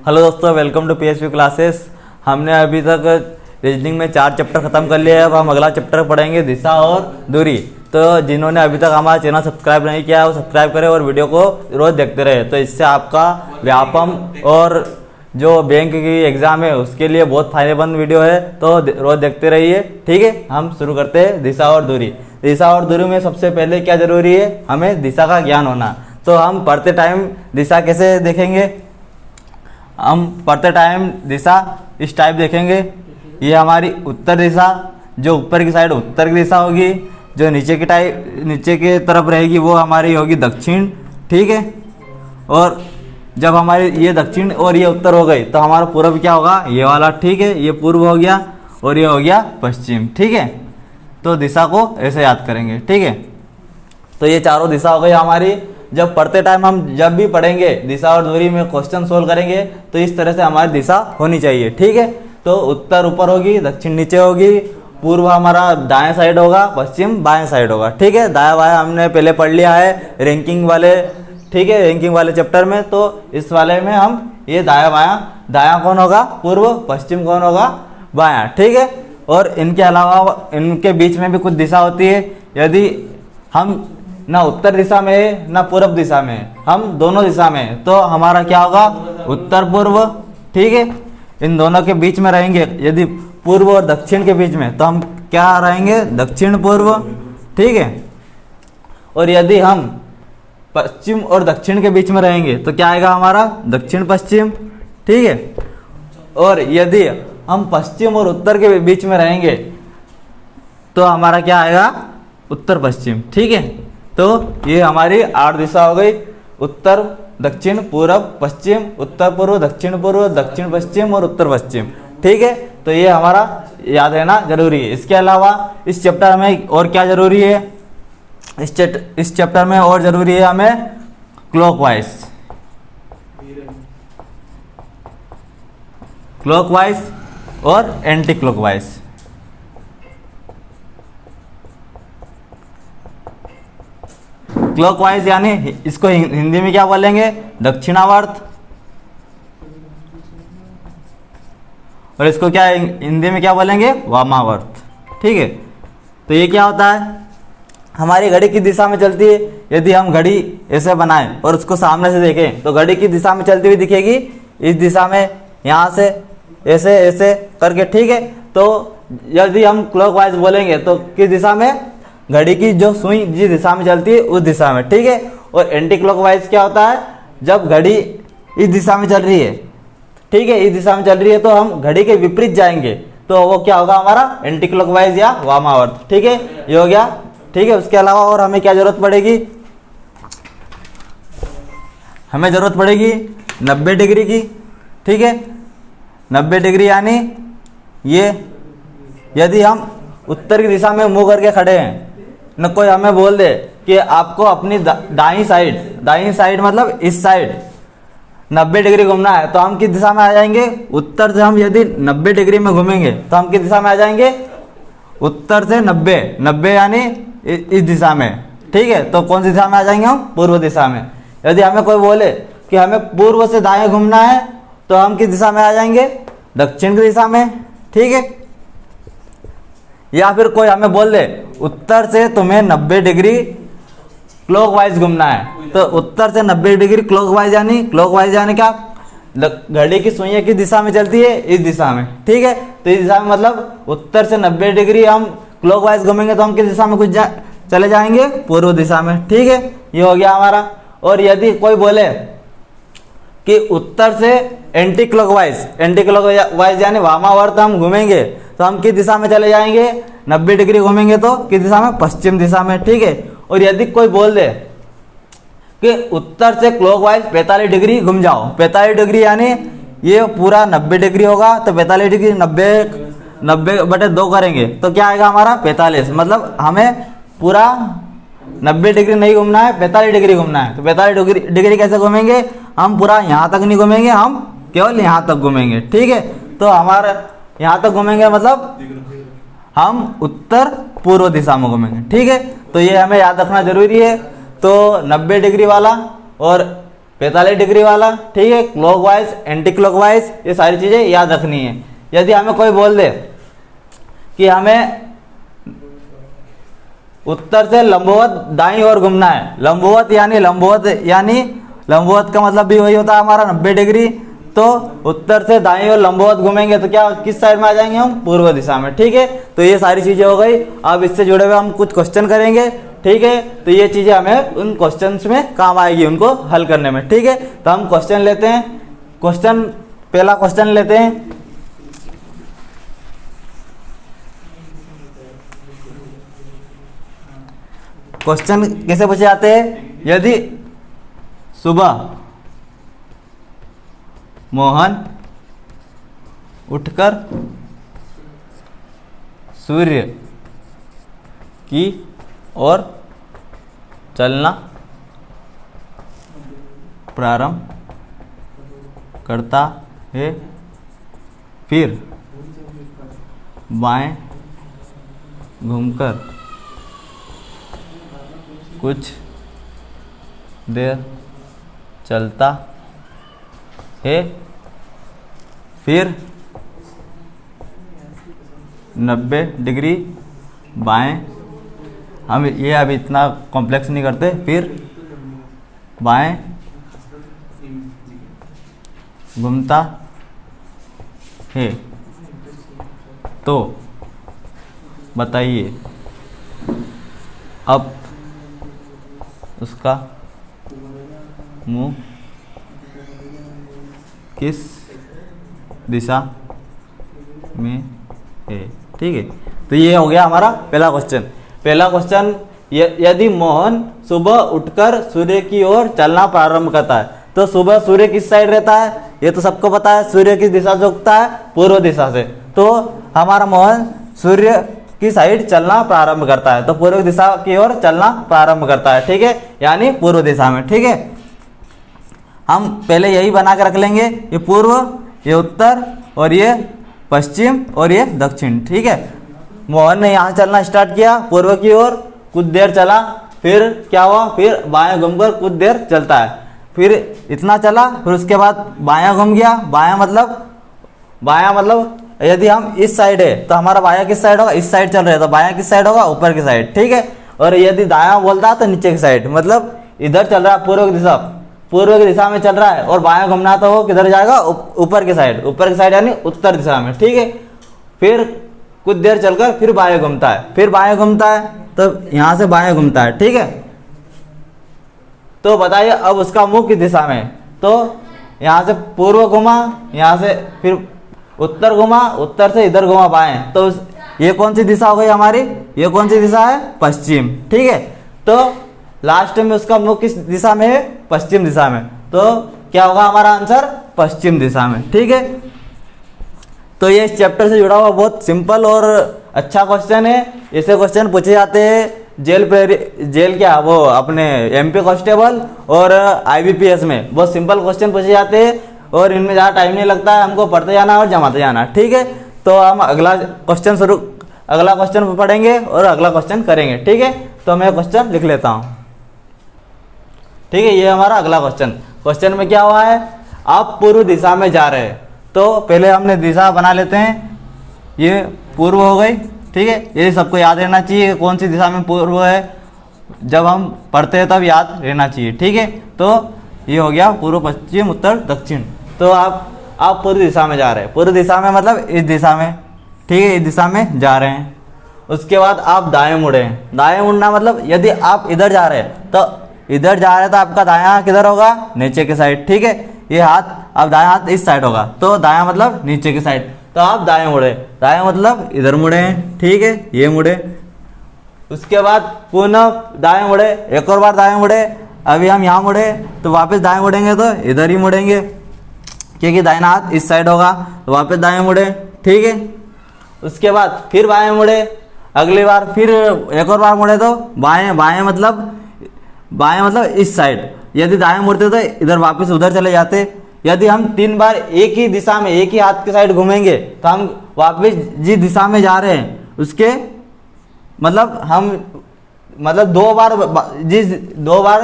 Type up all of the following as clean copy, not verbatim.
Hello दोस्तों, welcome to PSP classes. हमने अभी तक रीजनिंग में 4 चैप्टर ख़त्म कर लिए हैं। अब हम अगला चैप्टर पढ़ेंगे दिशा और दूरी। तो जिन्होंने अभी तक हमारा चैनल सब्सक्राइब नहीं किया है वो सब्सक्राइब करें और वीडियो को रोज़ देखते रहे। तो इससे आपका व्यापम और जो बैंक की एग्ज़ाम है उसके लिए बहुत फायदेमंद वीडियो है, तो रोज़ देखते रहिए। ठीक है, हम शुरू करते हैं दिशा और दूरी। दिशा और दूरी में सबसे पहले क्या ज़रूरी है, हमें दिशा का ज्ञान होना। तो हम पढ़ते टाइम दिशा कैसे देखेंगे, हम पढ़ते टाइम दिशा इस टाइप देखेंगे। ये हमारी उत्तर दिशा, जो ऊपर की साइड उत्तर की दिशा होगी, जो नीचे की तरफ रहेगी वो हमारी होगी दक्षिण। ठीक है, और जब हमारी ये दक्षिण और ये उत्तर हो गई तो हमारा पूर्व क्या होगा, ये वाला। ठीक है, ये पूर्व हो गया और ये हो गया पश्चिम। ठीक है, तो दिशा को ऐसे याद करेंगे। ठीक है, तो ये चारों दिशा हो गई हमारी। जब पढ़ते टाइम हम जब भी पढ़ेंगे दिशा और दूरी में क्वेश्चन सोल्व करेंगे तो इस तरह से हमारी दिशा होनी चाहिए। ठीक है, तो उत्तर ऊपर होगी, दक्षिण नीचे होगी, पूर्व हमारा दाएं साइड होगा, पश्चिम बाएं साइड होगा। ठीक है, दाया बाया हमने पहले पढ़ लिया है रैंकिंग वाले। ठीक है, रैंकिंग वाले चैप्टर में। तो इस वाले में हम ये दाया बाया, दाया कौन होगा पूर्व, पश्चिम कौन होगा बाया। ठीक है, और इनके अलावा इनके बीच में भी कुछ दिशा होती है। यदि हम ना उत्तर दिशा में है ना पूर्व दिशा में है, हम दोनों दिशा में है, तो हमारा क्या होगा उत्तर पूर्व। ठीक है, इन दोनों के बीच में रहेंगे। यदि पूर्व और दक्षिण के बीच में तो हम क्या रहेंगे, दक्षिण पूर्व। ठीक है, और यदि हम पश्चिम और दक्षिण के बीच में रहेंगे तो क्या आएगा हमारा दक्षिण पश्चिम। ठीक है, और यदि हम पश्चिम और उत्तर के बीच में रहेंगे तो हमारा क्या आएगा उत्तर पश्चिम। ठीक है, तो ये हमारी 8 दिशा हो गई, उत्तर दक्षिण पूर्व पश्चिम, उत्तर पूर्व दक्षिण पूर्व, दक्षिण पश्चिम और उत्तर पश्चिम। ठीक है, तो ये हमारा याद रहना जरूरी है। इसके अलावा इस चैप्टर में और क्या जरूरी है, इस चैप्टर में और जरूरी है हमें क्लॉकवाइज और एंटी क्लॉकवाइज। क्लॉकवाइज यानी इसको हिंदी में क्या बोलेंगे, दक्षिणावर्त। और इसको क्या हिंदी में क्या बोलेंगे, वामावर्त। ठीक है, तो ये क्या होता है, हमारी घड़ी की दिशा में चलती है। यदि हम घड़ी ऐसे बनाएं और उसको सामने से देखें तो घड़ी की दिशा में चलती हुई दिखेगी, इस दिशा में, यहाँ से ऐसे ऐसे करके। ठीक है, तो यदि हम क्लॉकवाइज बोलेंगे तो किस दिशा में, घड़ी की जो सुई जिस दिशा में चलती है उस दिशा में। ठीक है, और एंटी क्लॉकवाइज क्या होता है, जब घड़ी इस दिशा में चल रही है, ठीक है, इस दिशा में चल रही है तो हम घड़ी के विपरीत जाएंगे तो वो क्या होगा हमारा एंटी क्लॉकवाइज या वामावर्त। ठीक है, ये हो गया। ठीक है, उसके अलावा और हमें क्या जरूरत पड़ेगी, हमें जरूरत पड़ेगी 90 डिग्री की। ठीक है, 90 डिग्री यानी ये, यदि हम उत्तर की दिशा में मुंह करके खड़े हैं, न कोई हमें बोल दे कि आपको अपनी दाईं साइड मतलब इस साइड 90 डिग्री घूमना है, तो हम किस दिशा में आ जाएंगे, उत्तर से। हम यदि 90 डिग्री में घूमेंगे तो हम किस दिशा में आ जाएंगे, उत्तर से 90 यानी इस दिशा में। ठीक है, तो कौन सी दिशा में आ जाएंगे हम, पूर्व दिशा में। यदि हमें कोई बोले कि हमें पूर्व से दाएं घूमना है तो हम किस दिशा में आ जाएंगे, दक्षिण की दिशा में। ठीक है, या फिर कोई हमें बोल दे उत्तर से तुम्हें 90 डिग्री क्लॉकवाइज घूमना है, तो उत्तर से 90 डिग्री क्लॉकवाइज यानी क्या, घड़ी की सुइयां किस दिशा में चलती है, इस दिशा में। ठीक है, तो इस दिशा में मतलब उत्तर से 90 डिग्री हम क्लॉकवाइज घूमेंगे तो हम किस दिशा में चले जाएंगे, पूर्व दिशा में। ठीक है, ये हो गया हमारा। और यदि कोई बोले कि उत्तर से एंटी क्लॉकवाइज यानी वामावर्त हम घूमेंगे तो हम किस दिशा में चले जाएंगे, 90 डिग्री घूमेंगे तो किस दिशा में, पश्चिम दिशा में। ठीक है, और यदि कोई बोल दे कि उत्तर से क्लॉकवाइज 45 डिग्री घूम जाओ, 45 डिग्री यानी ये पूरा 90 डिग्री होगा, तो 45 डिग्री 90/2 करेंगे तो क्या आएगा हमारा 45। मतलब हमें पूरा 90 डिग्री नहीं घूमना है, 45 डिग्री घूमना है। तो 45 डिग्री कैसे घूमेंगे, हम पूरा यहाँ तक नहीं घूमेंगे, हम केवल यहाँ तक घूमेंगे। ठीक है, तो हमारा यहाँ तक घूमेंगे मतलब हम उत्तर पूर्व दिशा में घूमेंगे। ठीक है, तो ये हमें याद रखना जरूरी है। तो 90 डिग्री वाला और 45 डिग्री वाला, ठीक है, क्लॉकवाइज, एंटी क्लॉकवाइज, ये सारी चीजें याद रखनी है। यदि हमें कोई बोल दे कि हमें उत्तर से लंबवत दाईं ओर घूमना है, लंबवत यानी लंबवत का मतलब भी वही होता है हमारा 90 डिग्री, तो उत्तर से दाईं ओर लंबवत घूमेंगे तो क्या किस साइड में आ जाएंगे हम, पूर्व दिशा में, ठीक है। तो ये सारी चीजें हो गई। अब इससे जुड़े हुए हम कुछ क्वेश्चन करेंगे, ठीक है। तो ये चीजें हमें उन क्वेश्चंस में काम आएगी, उनको हल करने में, ठीक है। तो हम क्वेश्चन लेते हैं। पहला क्वेश्चन लेते हैं। क्वेश्चन कैसे पूछे जाते हैं? यदि सुबह मोहन उठकर सूर्य की ओर चलना प्रारंभ करता है, फिर बाएं घूमकर कुछ देर चलता है, फिर 90 डिग्री बाएं, हम ये अभी इतना कॉम्प्लेक्स नहीं करते, फिर बाएं घूमता है, तो बताइए अब उसका मुंह किस दिशा में है, ठीक है। तो ये हो गया हमारा पहला क्वेश्चन। यदि मोहन सुबह उठकर सूर्य की ओर चलना प्रारंभ करता है, तो सुबह सूर्य किस साइड रहता है, ये तो सबको पता है। सूर्य किस दिशा से उगता है, पूर्व दिशा से। तो हमारा मोहन सूर्य की साइड चलना प्रारंभ करता है, तो पूर्व दिशा की ओर चलना प्रारंभ करता है, ठीक है, यानी पूर्व दिशा में, ठीक है। हम पहले यही बना के रख लेंगे, ये पूर्व, ये उत्तर, और ये पश्चिम, और ये दक्षिण, ठीक है। मोहन ने यहाँ चलना स्टार्ट किया पूर्व की ओर, कुछ देर चला, फिर क्या हुआ, फिर बायां घूमकर कुछ देर चलता है, फिर इतना चला, फिर उसके बाद बायां घूम गया। बायां मतलब यदि हम इस साइड है तो हमारा बायां किस साइड होगा, इस साइड चल रहा है तो बायां किस साइड होगा, ऊपर की साइड, ठीक है। और यदि दायां बोलता है तो नीचे की साइड, मतलब इधर चल रहा है पूर्व की दिशा में चल रहा है, और बायां घूमना तो वो किधर जाएगा, ऊपर की साइड यानी उत्तर दिशा में, ठीक है। फिर कुछ देर चलकर फिर बाएं घूमता है, तो यहाँ से बाएं घूमता है, ठीक है। तो बताइए अब उसका मुंह किस दिशा में, तो यहाँ से पूर्व घुमा, यहाँ से फिर उत्तर घुमा, उत्तर से इधर घुमा बाएं, तो ये कौन सी दिशा हो गई हमारी, ये कौन सी दिशा है, पश्चिम, ठीक है। तो लास्ट में उसका मुंह किस दिशा में है, पश्चिम दिशा में, तो क्या होगा हमारा आंसर, पश्चिम दिशा में, ठीक है। तो ये इस चैप्टर से जुड़ा हुआ बहुत सिंपल और अच्छा क्वेश्चन है। ऐसे क्वेश्चन पूछे जाते हैं जेल क्या वो अपने एमपी कांस्टेबल और आईबीपीएस में, बहुत सिंपल क्वेश्चन पूछे जाते हैं और इनमें ज़्यादा टाइम नहीं लगता है, हमको पढ़ते जाना और जमाते जाना, ठीक है। तो हम अगला क्वेश्चन पढ़ेंगे और अगला क्वेश्चन करेंगे, ठीक है। तो मैं क्वेश्चन लिख लेता हूँ, ठीक है। ये हमारा अगला क्वेश्चन में क्या हुआ है, आप पूर्व दिशा में जा रहे हैं, तो पहले हमने दिशा बना लेते हैं, ये पूर्व हो गई, ठीक है। ये सबको याद रहना चाहिए कौन सी दिशा में पूर्व है, जब हम पढ़ते हैं तब याद रहना चाहिए, ठीक है। तो ये हो गया पूर्व, पश्चिम, उत्तर, दक्षिण। तो आप पूर्व दिशा में जा रहे हैं, पूर्व दिशा में मतलब इस दिशा में, ठीक है, इस दिशा में जा रहे हैं। उसके बाद आप दाएं मुड़े, दाएं मुड़ना मतलब यदि आप इधर जा रहे हैं तो इधर जा रहे हैं तो आपका दायां किधर होगा, नीचे की साइड, ठीक है। ये हाथ, अब दायां हाथ इस साइड होगा, तो दायां मतलब नीचे की साइड, तो आप दाएं मुड़े, दाएं मतलब इधर मुड़े हैं, ठीक है, ये मुड़े। उसके बाद पुनः दाएं मुड़े, एक और बार दाएं मुड़े, अभी हम यहाँ मुड़े तो वापस दाएं मुड़ेंगे तो इधर ही मुड़ेंगे क्योंकि दाहिना हाथ इस साइड होगा, तो वापस दाएं मुड़े, ठीक है। उसके बाद फिर बाएं मुड़े, अगली बार फिर एक और बार मुड़े तो बाएं मतलब इस साइड, यदि दाएं मुड़ते तो इधर वापस उधर चले जाते। यदि हम 3 बार एक ही दिशा में एक ही हाथ के साइड घूमेंगे तो हम वापस जिस दिशा में जा रहे हैं उसके मतलब हम मतलब 2 बार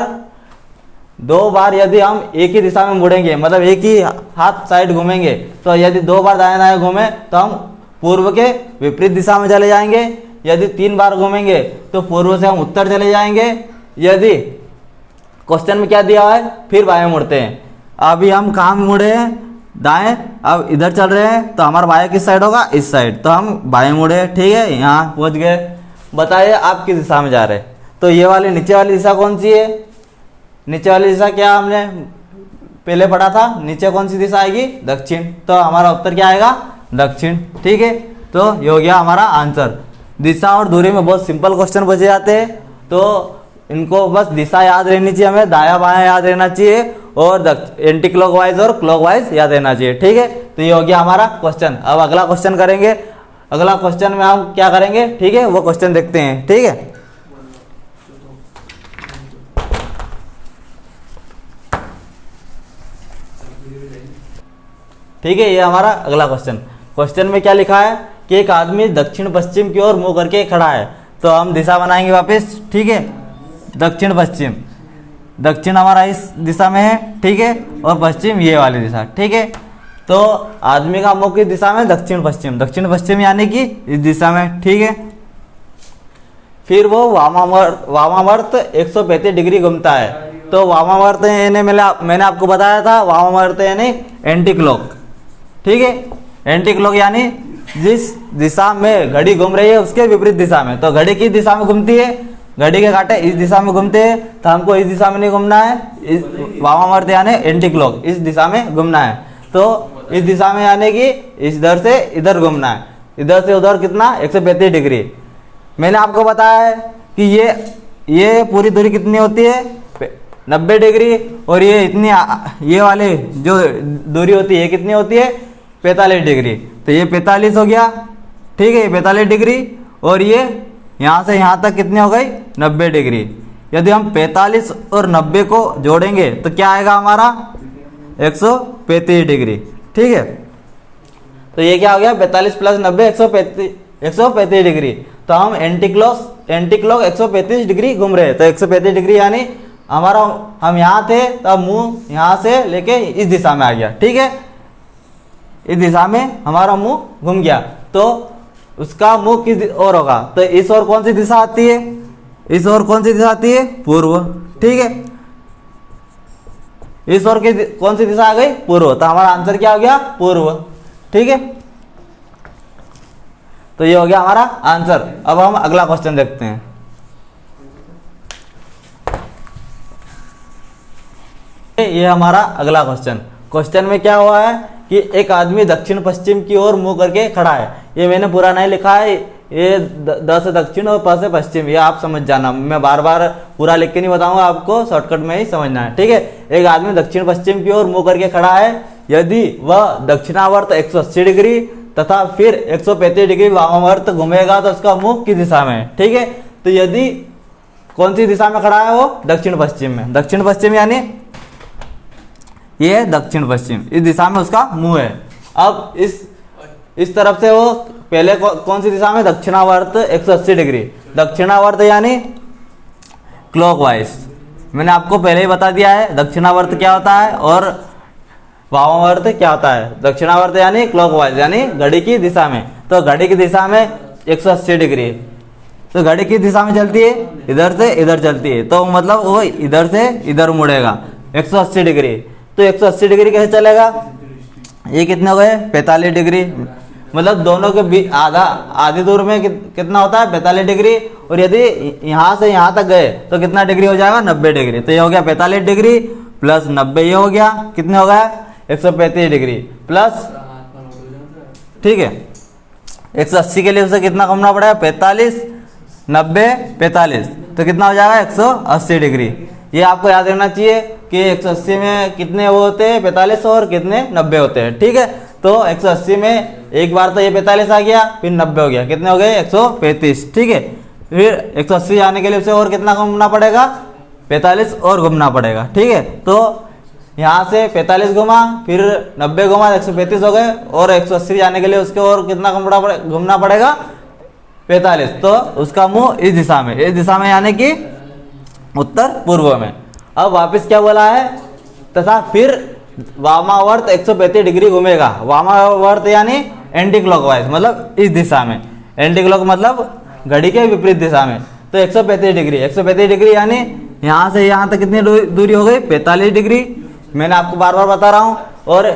2 बार यदि हम एक ही दिशा में मुड़ेंगे, मतलब एक ही हाथ साइड घूमेंगे, तो यदि 2 बार दाएं दाएं घूमे तो हम पूर्व के विपरीत दिशा में चले जाएंगे। यदि 3 बार घूमेंगे तो पूर्व से हम उत्तर चले जाएंगे। यदि क्वेश्चन में क्या दिया हुआ है, फिर बाएं मुड़ते हैं। अभी हम कहाँ मुड़े हैं, दाएं, अब इधर चल रहे हैं तो हमारा बाएं किस साइड होगा, इस साइड, तो हम बाएं मुड़े, ठीक है, यहाँ पहुँच गए। बताइए आप किस दिशा में जा रहे हैं। तो ये वाली नीचे वाली दिशा कौन सी है, नीचे वाली दिशा क्या हमने पहले पढ़ा था, नीचे कौन सी दिशा आएगी, दक्षिण, तो हमारा उत्तर क्या आएगा, दक्षिण, ठीक है। तो ये हो गया हमारा आंसर। दिशा और दूरी में बहुत सिंपल क्वेश्चन बचे जाते हैं, तो इनको बस दिशा याद रहनी चाहिए, हमें दाया बाया याद रहना चाहिए, और एंटी क्लॉकवाइज और क्लॉकवाइज याद रहना चाहिए, ठीक है। तो ये हो गया हमारा क्वेश्चन। अब अगला क्वेश्चन करेंगे, अगला क्वेश्चन में हम क्या करेंगे, ठीक है, वो क्वेश्चन देखते हैं, ठीक है। ठीक है, ये हमारा अगला क्वेश्चन। क्वेश्चन में क्या लिखा है कि एक आदमी दक्षिण पश्चिम की ओर मुंह करके खड़ा है। तो हम दिशा बनाएंगे वापस, ठीक है, दक्षिण पश्चिम, दक्षिण हमारा इस दिशा में है, ठीक है, और पश्चिम ये वाली दिशा, ठीक है। तो आदमी का मुख किस दिशा में, दक्षिण पश्चिम, दक्षिण पश्चिम यानी कि इस दिशा में, ठीक है। फिर वो वामावर्त 135 डिग्री घूमता है। तो वामावर्त यानी मैंने आपको बताया था, वामावर्त यानी एंटी क्लॉक, ठीक है, एंटी क्लॉक यानी जिस दिशा में घड़ी घूम रही है उसके विपरीत दिशा में। तो घड़ी किस दिशा में घूमती है, घड़ी के कांटे इस दिशा में घूमते हैं, तो हमको इस दिशा में नहीं घूमना है, वामावर्त यानी एंटी क्लॉक, इस दिशा में घूमना है। तो इस दिशा में यानी कि इधर से इधर घूमना है, इधर से उधर कितना, 135 डिग्री। मैंने आपको बताया है कि ये पूरी दूरी कितनी होती है, 90 डिग्री, और ये इतनी ये वाले जो दूरी होती है कितनी होती है, 45 डिग्री। तो ये 45 हो गया, ठीक है, 45 डिग्री, और ये यहाँ से यहाँ तक कितनी हो गई, 90 डिग्री। यदि हम 45 और 90 को जोड़ेंगे तो क्या आएगा हमारा, 135 डिग्री, ठीक है। तो ये क्या हो गया, 45 + 90 135 डिग्री। तो हम एंटी क्लॉक 135 डिग्री घूम रहे हैं। तो 135 डिग्री यानी हमारा, हम यहाँ थे तब मुंह यहाँ से लेके इस दिशा में आ गया, ठीक है, इस दिशा में हमारा मुंह घूम गया। तो उसका मुंह किस ओर होगा, तो इस ओर कौन सी दिशा आती है, इस ओर कौन सी दिशा आती है, पूर्व, ठीक है, इस ओर की कौन सी दिशा आ गई, पूर्व। तो हमारा आंसर क्या हो गया, पूर्व, ठीक है। तो ये हो गया हमारा आंसर। अब हम अगला क्वेश्चन देखते हैं। ये हमारा अगला क्वेश्चन में क्या हुआ है कि एक आदमी दक्षिण पश्चिम की ओर मुंह करके खड़ा है। ये मैंने पूरा नहीं लिखा है, ये द से दक्षिण और प से पश्चिम, ये आप समझ जाना, मैं बार बार पूरा लिख के नहीं बताऊंगा, आपको शॉर्टकट में ही समझना है, ठीक है। एक आदमी दक्षिण पश्चिम की ओर मुंह करके खड़ा है। यदि वह दक्षिणावर्त 180 डिग्री तथा फिर 135 डिग्री वामावर्त घूमेगा तो उसका मुंह किस दिशा में है, ठीक है। तो यदि कौन सी दिशा में खड़ा है वो, दक्षिण पश्चिम में, दक्षिण पश्चिम यानी ये दक्षिण पश्चिम, इस दिशा में उसका मुंह है। अब इस तरफ से वो पहले कौन सी दिशा में, दक्षिणावर्त 180 डिग्री, दक्षिणावर्त यानी क्लॉकवाइज। मैंने आपको पहले ही बता दिया है दक्षिणावर्त क्या होता है और वामावर्त क्या होता है। दक्षिणावर्त यानी क्लॉकवाइज यानी घड़ी की दिशा में। तो घड़ी की दिशा में 180 डिग्री, तो घड़ी की दिशा में चलती है, इधर से इधर चलती है, तो मतलब वो इधर से इधर मुड़ेगा 180 डिग्री। तो 180 डिग्री कैसे चलेगा, ये कितने हो गए, 45 डिग्री, मतलब दोनों के बीच आधी दूर में कितना होता है, 45 डिग्री। और यदि यहाँ से यहाँ तक गए तो कितना डिग्री हो जाएगा, 90 डिग्री। तो ये हो गया 45 डिग्री प्लस 90, ये हो गया कितने हो गया, 135 डिग्री प्लस, ठीक है, 180 के लिए उसे कितना घूमना पड़ेगा, 45 90 45, तो कितना हो जाएगा 180 डिग्री। ये आपको याद रहना चाहिए कि 180 में कितने वो होते हैं, 45 और कितने 90 होते हैं, ठीक है। तो 180 में एक बार तो ये 45 आ गया, फिर 90 हो गया, कितने हो गए 135, ठीक है। फिर 180 जाने के लिए उसे और कितना घूमना पड़ेगा, 45 और घूमना पड़ेगा, ठीक है। तो यहाँ से 45 घुमा, फिर 90 घुमा, 135 हो गए, और 180 जाने के लिए उसके और कितना घूमना पड़ेगा, 45। तो उसका मुंह इस दिशा में यानी कि उत्तर पूर्व में। अब वापस क्या बोला है, तथा फिर वामावर्त 135 डिग्री घूमेगा। वामावर्त यानी एंटी क्लॉकवाइज, मतलब इस दिशा में। एंटी क्लॉक मतलब घड़ी के विपरीत दिशा में। तो 135 डिग्री, 135 डिग्री यानी यहाँ से यहाँ तक कितनी दूरी हो गई, 45 डिग्री। मैंने आपको बार बार बता रहा हूँ। और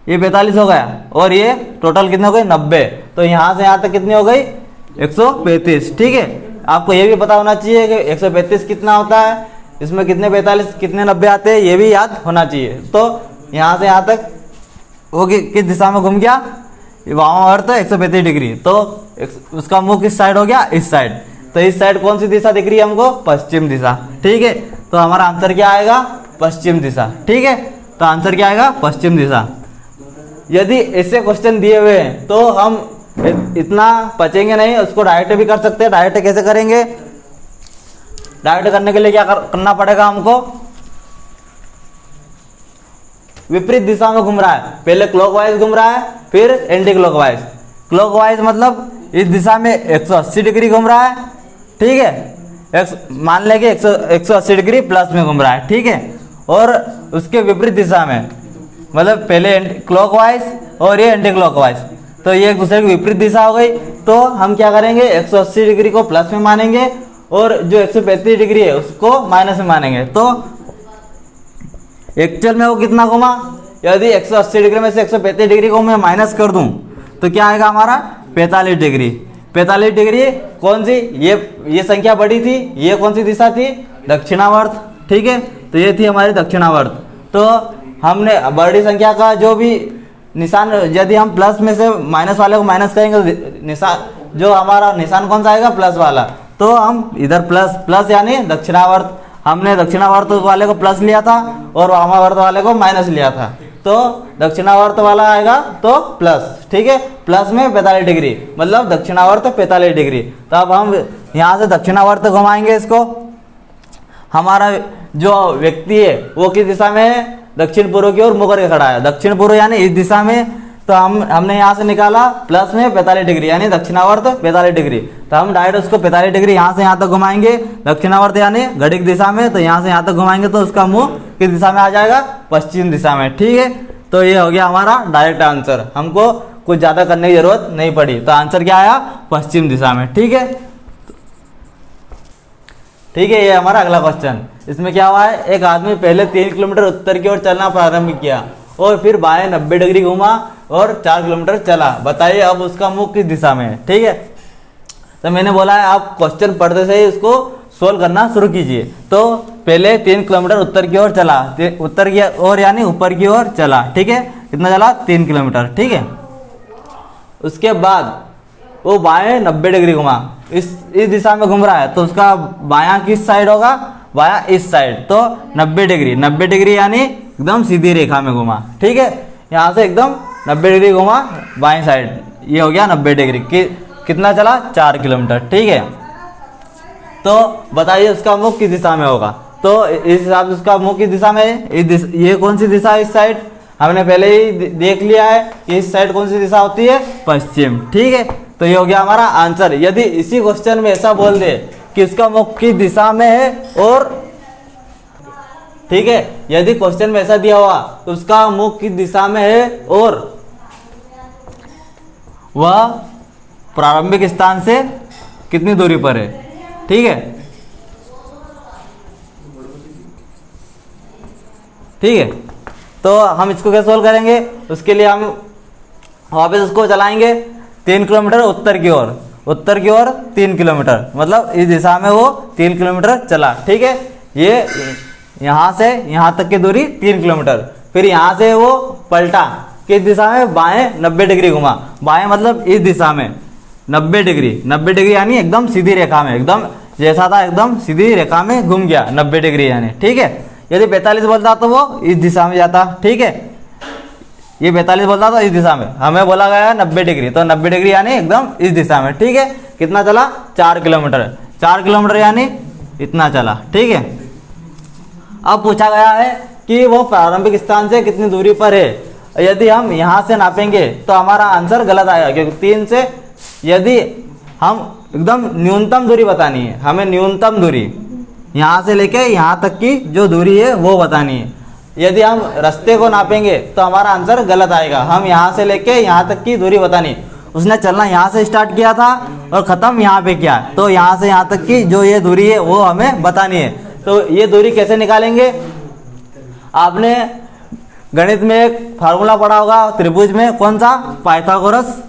ये 45 हो गया, और ये टोटल कितने हो गए, 90। तो यहाँ से यहाँ तक कितनी हो गई, 135। ठीक है, आपको ये भी पता होना चाहिए कि 135 कितना होता है, इसमें कितने 45 कितने 90 आते हैं, ये भी याद होना चाहिए। तो यहाँ से यहाँ तक वो किस दिशा में घूम गया, वामावर्त 135 डिग्री। तो उसका मुख किस साइड हो गया, इस साइड। तो इस साइड कौन सी दिशा दिख रही है हमको, पश्चिम दिशा। ठीक है, तो हमारा आंसर क्या आएगा, पश्चिम दिशा। ठीक है, तो आंसर क्या आएगा, पश्चिम दिशा। यदि ऐसे क्वेश्चन दिए हुए हैं तो हम इतना पचेंगे नहीं, उसको डायरेक्ट भी कर सकते हैं। डायरेक्ट कैसे करेंगे, डायरेक्ट करने के लिए क्या करना पड़ेगा हमको, विपरीत दिशा में घूम रहा है, पहले क्लॉकवाइज घूम रहा है, फिर एंटी क्लॉकवाइज। क्लॉकवाइज मतलब इस दिशा में 180 डिग्री घूम रहा है। ठीक है, मान लेंगे 180 डिग्री प्लस में घूम रहा है। ठीक है, और उसके विपरीत दिशा में, मतलब पहले क्लॉकवाइज और ये एंटी क्लॉकवाइज, तो ये एक दूसरे की विपरीत दिशा हो गई। तो हम क्या करेंगे, 180 डिग्री को प्लस में मानेंगे और जो 135 डिग्री है उसको माइनस में मानेंगे। तो एक्चुअल में वो कितना घुमा, यदि 180 डिग्री में से 135 डिग्री को मैं माइनस कर दूं तो क्या आएगा हमारा, 45 डिग्री। 45 डिग्री कौन सी, ये संख्या बड़ी थी, ये कौन सी दिशा थी, दक्षिणावर्त। ठीक है, तो ये थी हमारी दक्षिणावर्त। तो हमने बड़ी संख्या का जो भी निशान, यदि हम प्लस में से माइनस वाले को माइनस करेंगे तो निशान, जो हमारा निशान कौन सा आएगा, प्लस वाला। तो हम इधर प्लस यानी दक्षिणावर्त, हमने दक्षिणावर्त वाले को प्लस लिया था और वामावर्त वाले को माइनस लिया था। तो दक्षिणावर्त वाला आएगा तो प्लस। ठीक है, प्लस में 45 डिग्री, मतलब दक्षिणावर्त 45 डिग्री। तो अब हम यहाँ से दक्षिणावर्त घुमाएंगे इसको। हमारा जो व्यक्ति है वो किस दिशा में है, दक्षिण पूर्व की ओर मुख करके खड़ा है। दक्षिण पूर्व यानी इस दिशा में। तो हमने यहाँ से निकाला प्लस में 45 डिग्री यानी दक्षिणावर्त 45 डिग्री। तो हम डायरेक्ट उसको 45 डिग्री यहाँ से यहाँ तक घुमाएंगे, दक्षिणावर्त यानी घड़ी की दिशा में। तो यहाँ से यहाँ तक घुमाएंगे तो उसका मुंह किस दिशा में आ जाएगा, पश्चिम दिशा में। ठीक है, तो ये हो गया हमारा डायरेक्ट आंसर, हमको कुछ ज़्यादा करने की जरूरत नहीं पड़ी। तो आंसर क्या आया, पश्चिम दिशा में। ठीक है, ठीक है, ये हमारा अगला क्वेश्चन। इसमें क्या हुआ है, एक आदमी पहले 3 किलोमीटर उत्तर की ओर चलना प्रारंभ किया और फिर बाएं 90 डिग्री घुमा और 4 किलोमीटर चला। बताइए अब उसका मुख किस दिशा में है। ठीक है, तो मैंने बोला है आप क्वेश्चन पढ़ते से ही उसको सोल्व करना शुरू कीजिए। तो पहले 3 किलोमीटर उत्तर की ओर चला, उत्तर की ओर यानी ऊपर की ओर चला। ठीक है, कितना चला, 3 किलोमीटर। ठीक है, उसके बाद वो बाएं 90 डिग्री घुमा, इस दिशा में घूम रहा है। तो उसका बायां किस साइड होगा, बायां इस साइड। तो 90 डिग्री, 90 डिग्री यानी एकदम सीधी रेखा में घुमा। ठीक है, यहाँ से एकदम 90 डिग्री घुमा बाएं साइड, ये हो गया 90 डिग्री। कितना चला, 4 किलोमीटर। ठीक है, तो बताइए उसका मुख किस दिशा में होगा। तो इस हिसाब से उसका मुख किस दिशा में है, ये कौन सी दिशा है, इस साइड। हमने पहले ही देख लिया है कि इस साइड कौन सी दिशा होती है, पश्चिम। ठीक है, तो ये हो गया हमारा आंसर। यदि इसी क्वेश्चन में ऐसा बोल दे कि इसका मुख किस दिशा में है और, ठीक है, यदि क्वेश्चन में ऐसा दिया हुआ तो उसका मुख किस दिशा में है और वह प्रारंभिक स्थान से कितनी दूरी पर है। ठीक है, ठीक है, तो हम इसको कैसे सोल्व करेंगे, उसके लिए हम वापस उसको चलाएंगे 3 किलोमीटर उत्तर की ओर, उत्तर की ओर 3 किलोमीटर, मतलब इस दिशा में वो 3 किलोमीटर चला। ठीक है, ये यहाँ से यहाँ तक की दूरी 3 किलोमीटर। फिर यहाँ से वो पलटा किस दिशा में, बाएं 90 डिग्री घुमा। बाएं मतलब इस दिशा में 90 डिग्री, 90 डिग्री यानी एकदम सीधी रेखा में, एकदम जैसा था एकदम सीधी रेखा में घूम गया 90 डिग्री यानी। ठीक है, यदि 45 बोलता तो वो इस दिशा में जाता। ठीक है, ये 45 बोलता तो इस दिशा में, हमें बोला गया है 90 डिग्री, तो 90 डिग्री यानी एकदम इस दिशा में। ठीक है, कितना चला, 4 किलोमीटर। 4 किलोमीटर यानी इतना चला। ठीक है, अब पूछा गया है कि वो प्रारंभिक स्थान से कितनी दूरी पर है। यदि हम यहाँ से नापेंगे तो हमारा आंसर गलत आएगा, क्योंकि 3 से यदि हम एकदम न्यूनतम दूरी बतानी है, हमें न्यूनतम दूरी, यहाँ से लेके यहाँ तक की जो दूरी है वो बतानी है। यदि हम रास्ते को नापेंगे तो हमारा आंसर गलत आएगा। हम यहाँ से लेके यहाँ तक की दूरी बतानी है। उसने चलना यहाँ से स्टार्ट किया था और ख़त्म यहाँ पे किया, तो यहाँ से यहाँ तक की जो ये दूरी है वो हमें बतानी है। तो ये दूरी कैसे निकालेंगे? आपने गणित में एक फार्मूला पढ़ा होगा त्रिभुज में, कौन सा? पाइथागोरस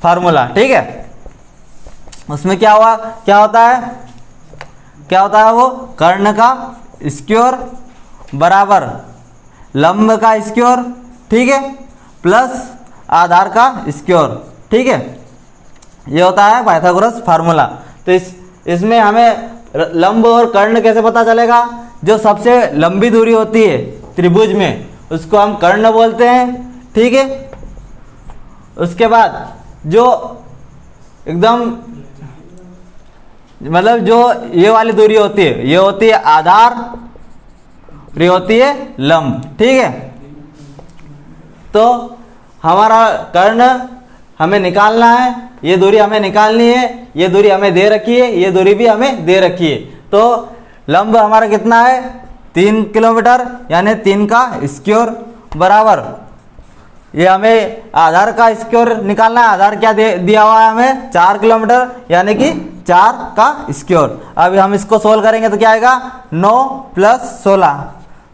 फार्मूला, ठीक है। उसमें क्या होता है वो कर्ण का स्क्वायर बराबर लंब का स्क्वायर, ठीक है, प्लस आधार का स्क्वायर, ठीक है। ये होता है पाइथागोरस फार्मूला। तो इसमें हमें लंब और कर्ण कैसे पता चलेगा? जो सबसे लंबी दूरी होती है त्रिभुज में उसको हम कर्ण बोलते हैं, ठीक है। उसके बाद जो एकदम मतलब जो ये वाली दूरी होती है ये होती है आधार, ये होती है लंब, ठीक है। तो हमारा कर्ण हमें निकालना है, ये दूरी हमें निकालनी है, ये दूरी हमें दे रखी है, ये दूरी भी हमें दे रखी है। तो लंब हमारा कितना है? 3 किलोमीटर, यानी 3 का स्क्वायर बराबर, ये हमें आधार का स्क्वायर निकालना है। आधार क्या दिया हुआ है हमें? 4 किलोमीटर, यानी कि 4 का स्क्वायर। अभी हम इसको सोल्व करेंगे तो क्या आएगा? 9 + 16,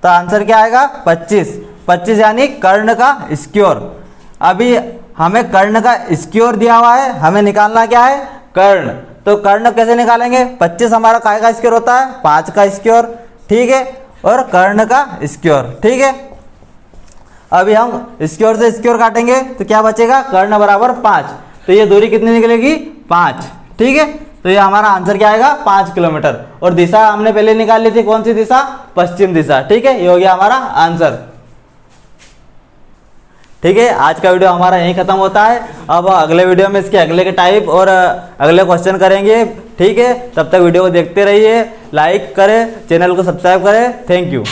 तो आंसर क्या आएगा? 25 यानी कर्ण का स्क्वायर। अभी हमें कर्ण का स्क्वायर दिया हुआ है, हमें निकालना क्या है? कर्ण। तो कर्ण कैसे निकालेंगे? 25 हमारा काय का स्क्वायर होता है? 5 का स्क्वायर, ठीक है, और कर्ण का स्क्वायर, ठीक है। अभी हम स्क्वायर से स्क्वायर काटेंगे तो क्या बचेगा? कर्ण बराबर 5, तो ये दूरी कितनी निकलेगी? 5, ठीक है। तो ये हमारा आंसर क्या आएगा? 5 किलोमीटर। और दिशा हमने पहले निकाल ली थी, कौन सी दिशा? पश्चिम दिशा, ठीक है। ये हो गया हमारा आंसर, ठीक है। आज का वीडियो हमारा यहीं खत्म होता है। अब अगले वीडियो में इसके अगले के टाइप और अगले क्वेश्चन करेंगे, ठीक है। तब तक वीडियो को देखते रहिए, लाइक करें, चैनल को सब्सक्राइब करें। Thank you.